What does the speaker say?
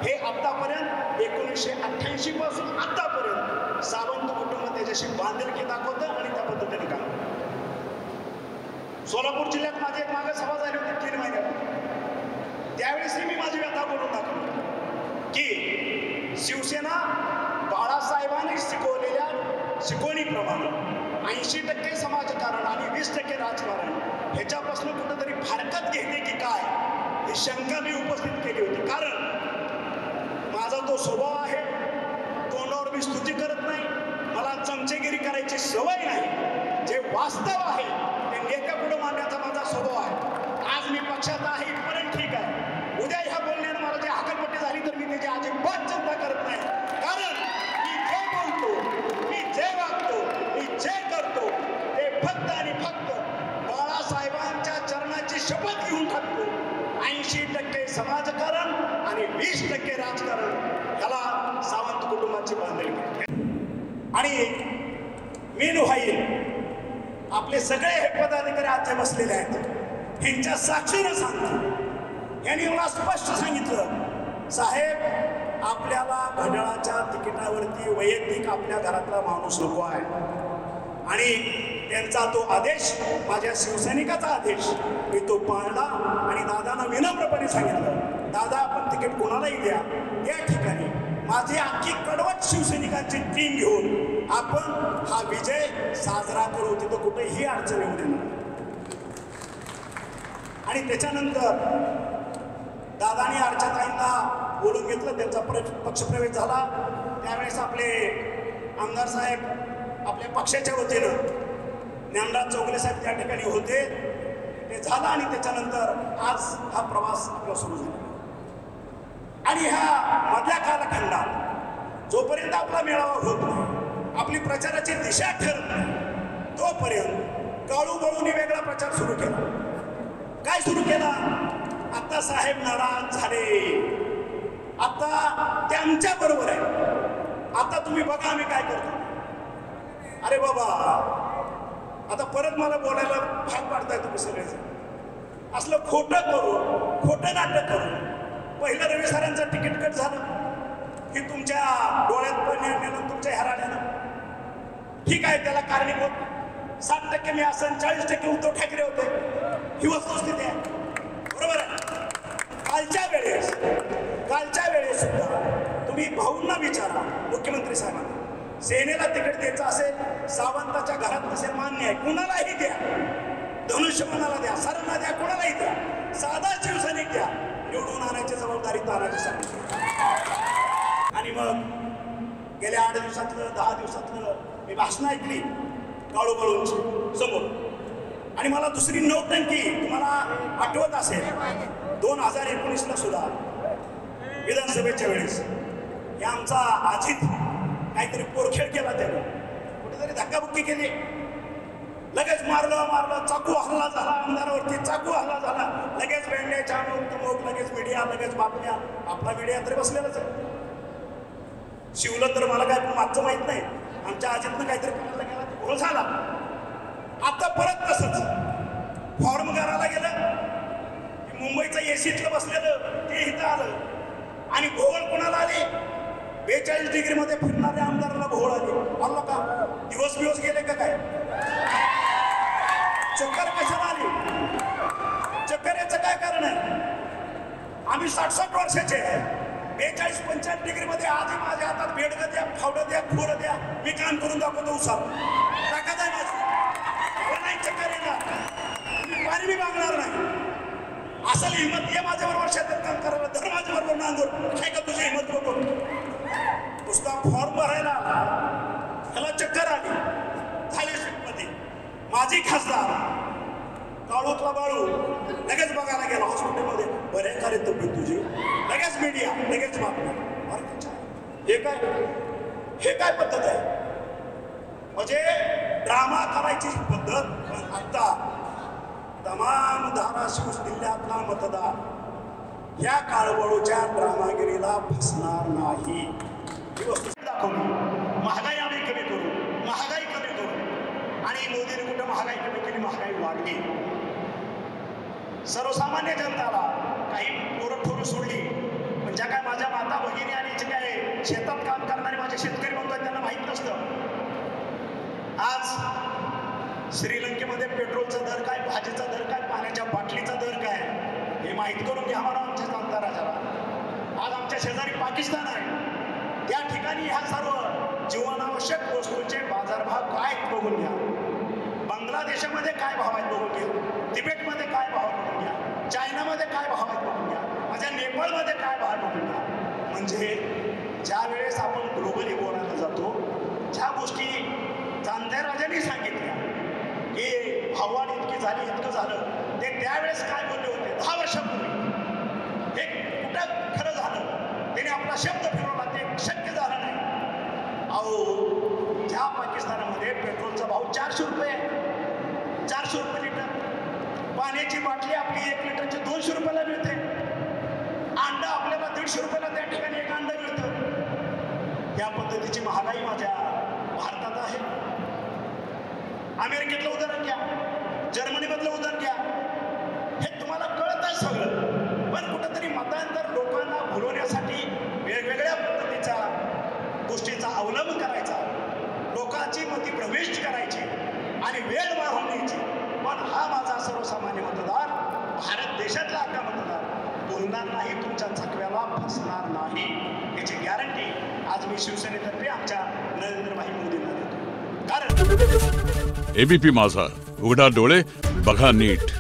हे आतापर्यंत 1988 पासून आतापर्यंत सावंत कुटुंब त्याच्याशी बांधिलकी दाखवतं आणि त्या पद्धतीने काम. सोलापूर जिल्ह्यात माझी एक मागे सभा झाली होती 3 महिन्यात. त्यावेळेसही मी माझी व्यथा बोलून दाखवली की शिवसेना बाळासाहेबांनी शिकवलेल्या शिकवणीप्रमाणे 80% समाजकारण आणि 20% राजकारण ह्याच्यापासून कुठंतरी फारकत घेते की काय ही शंका मी उपस्थित केली होती. कारण माझा तो स्वभाव आहे, तोंडावर मी स्तुती करत नाही, मला चमचेगिरी करायची सवय नाही. जे वास्तव आहे ते नेत्या पुढे मांडण्याचा माझा स्वभाव आहे. आज मी पक्षात आहे इथपर्यंत ठीक आहे. उद्या ह्या बोलण्यानं मला जी हकालपट्टी झाली तर मी त्याची अजिबात चिंता करत नाही. कारण मी जे बोलतो, मी जे वागतो, मी जे करतो ते फक्त आणि फक्त बाळासाहेबांच्या चरणाची शपथ घेऊन टाकतो. 80% समाजकारण आणि 20% राजकारण याला सावंत कुटुंबाची बांधिलकी. आणि मेन व्हाईल आपले सगळे हे पदाधिकारी आज बसलेले आहेत ह्यांच्या साक्षीनं सांगतो. यांनी मला स्पष्ट सांगितलं, साहेब आपल्याला घड्याळाच्या तिकिटावरती वैयक्तिक आपल्या घरातला माणूस नको आहे. आणि त्यांचा तो आदेश, माझ्या शिवसैनिकाचा आदेश मी तो पाळला. आणि दादांना विनम्रपणे सांगितलं, दादा आपण तिकीट कोणालाही द्या, त्या ठिकाणी माझी अख्खी कडवट शिवसैनिकांची टीम घेऊन आपण हा विजय साजरा करू, तिथं कुठेही अडचण येऊ देणार. आणि त्याच्यानंतर दादानी अर्चताईंना बोलून घेतलं, त्यांचा पक्षप्रवेश झाला. त्यावेळेस आपले आमदार साहेब आपल्या पक्षाच्या वतीनं ज्ञानराज चौगले साहेब त्या ठिकाणी होते, ते झालं. आणि त्याच्यानंतर आज हा प्रवास आपला सुरू झाला. आणि ह्या मधल्या कालखंडात जोपर्यंत आपला मेळावा होत नाही, आपली प्रचाराची दिशा ठरत नाही, तोपर्यंत काळूबाळूंनी वेगळा प्रचार सुरू केला. काय सुरू केला? आता साहेब नाराज झाले, आता ते आमच्या बरोबर आहे, आता तुम्ही बघा आम्ही काय करतो. अरे बाबा, आता परत मला बोलायला भाग पाडताय तुम्ही सगळेच. असलं खोटं करून, खोटं नाटक करून पहिलं रवी सरांचं तिकीट कट झालं की तुमच्या डोळ्यात पाणी तुमच्या हराण्यानं. ठीक आहे, त्याला कारणीभूत 60% मी असन, 40% उद्धव ठाकरे होते, ही वस्तुस्थिती आहे, बरोबर आहे. कालच्या वेळेस सुद्धा तुम्ही भाऊंना विचारा, मुख्यमंत्री साहेबांना, सेनेला तिकीट द्यायचं असेल, सावंताच्या घरात नसेल, मान्य आहे, कुणालाही द्या, धनुष्यबाणाला द्या, सरांना द्या, कुणालाही द्या, साधा शिवसैनिक द्या, निवडून आणायची जबाबदारी तानाची सांगितली. आणि मग गेल्या 8 दिवसातलं 10 दिवसातलं मी भाषणं ऐकली काळूबाळूंची समोर. आणि मला दुसरी नौटंकी तुम्हाला आठवत असेल, 2019ला सुद्धा विधानसभेच्या वेळेस हे आमचा अजित काहीतरी पोरखेड केला, त्याने कुठेतरी धक्काबुक्की केली, लगेच मारलं, चाकू हल्ला झाला, आमदारावरती चाकू हल्ला झाला, लगेच बेंड्याच्या तमोक, लगेच मीडिया, लगेच बातम्या. आपला मीडिया तरी बसलेलाच आहे. शिवलं तर मला काय मागचं माहित नाही, आमच्या अजितनं काहीतरी करायला गेला, घोळ झाला. आता परत तसंच फॉर्म करायला गेलं, मुंबईचं एसीतलं बसलेलं ते इथं आलं. आणि भोवळ कोणाला आले? 42 डिग्रीमध्ये फिरणाऱ्या आमदाराला भोवळ आले. आला का? दिवस गेले का काय? चक्कर कशाला आली? चक्कर याचं काय कारण आहे? आम्ही 60-60 वर्षाचे आहे, 42-45 डिग्रीमध्ये आजही माझ्या हातात बेडकं द्या, फावडं द्या, खोडं द्या, मी काम करून दाखवतो. उसार ताकद आहे माझी, मला नाही चक्कर येणार, पाणी मी मागणार नाही. असं हिंमत ये माझ्याबरोबर शेतात काम करायला, धर माझ्याबरोबर नांदूर, काय का तुझी हिंमत बघू. नुसता फॉर्म भरायला आला, त्याला चक्कर आली, झाली शिफ्टमध्ये. माझी खासदार काळूतला बाळू लगेच बघायला गेला हॉस्पिटलमध्ये, बरे का रे तब्येत तुझी, लगेच मीडिया, लगेच बातम्या. हे काय पद्धत आहे? म्हणजे ड्रामा करायची पद्धत. पण आता तमाम धाराशिव जिल्ह्यातला मतदार ह्या काळवळूच्या ड्रामागिरीला फसणार नाही. ही वस्तू दाखवली. महागाई आम्ही कमी करू, महागाई कमी करू. आणि मोदीने कुठं महागाई कमी केली? महागाई वाढली. सर्वसामान्य जनताला काही पोरं ठोरी सोडली, पण ज्या काय माझ्या माता श्रीलंकेमध्ये पेट्रोलचा दर काय, भाजीचा दर काय, पाण्याच्या बाटलीचा दर काय हे माहीत करून घ्या म्हणा आमच्या जाणत्या राजाला. आज आमच्या शेजारी पाकिस्तान आहे, त्या ठिकाणी ह्या सर्व जीवनावश्यक वस्तूंचे बाजारभाव काय बघून घ्या. बांगलादेशामध्ये काय भाव आहेत बघून घ्या, तिबेटमध्ये काय भाव बघून घ्या, चायनामध्ये काय भाव आहेत बघून घ्या, माझ्या नेपाळमध्ये काय भाव बघून घ्या. म्हणजे ज्या वेळेस आपण ग्लोबली बोलायला जातो, ज्या गोष्टी जाणत्या राजांनी सांगितल्या की भाववाढ इतकी झाली, इतकं झालं, ते त्यावेळेस काय बोलले होते 10 वर्षापूर्वी, हे कुठं खरं झालं, त्याने आपला शब्द फिरवला, ते शक्य झालं नाही. अहो, ज्या पाकिस्तानामध्ये पेट्रोलचा भाव 400 रुपये आहे, 400 रुपये लिटर, पाण्याची बाटली आपली 1 लिटरची 200 रुपयाला मिळते, अंडा आपल्याला 150 रुपयाला त्या ठिकाणी एक अंडा मिळतं. या पद्धतीची महागाई माझ्या भारतात आहे. अमेरिकेतलं उदाहरण घ्या, जर्मनीमधलं उदाहरण घ्या, हे तुम्हाला कळत आहे सगळं. पण कुठंतरी मतांतर लोकांना भुलवण्यासाठी वेगवेगळ्या पद्धतीच्या गोष्टींचा अवलंब करायचा, लोकांची मती प्रविष्ट करायची आणि वेळ मारून न्यायची. पण हा माझा सर्वसामान्य मतदार, भारत देशातला आपला मतदार बोलणार नाही, तुमच्या चकव्याला फसणार नाही, याची गॅरंटी आज मी शिवसेनेतर्फे आमच्या नरेंद्रभाई मोदींना देतो. कारण एबीपी माझा, उघडा डोळे बघा नीट.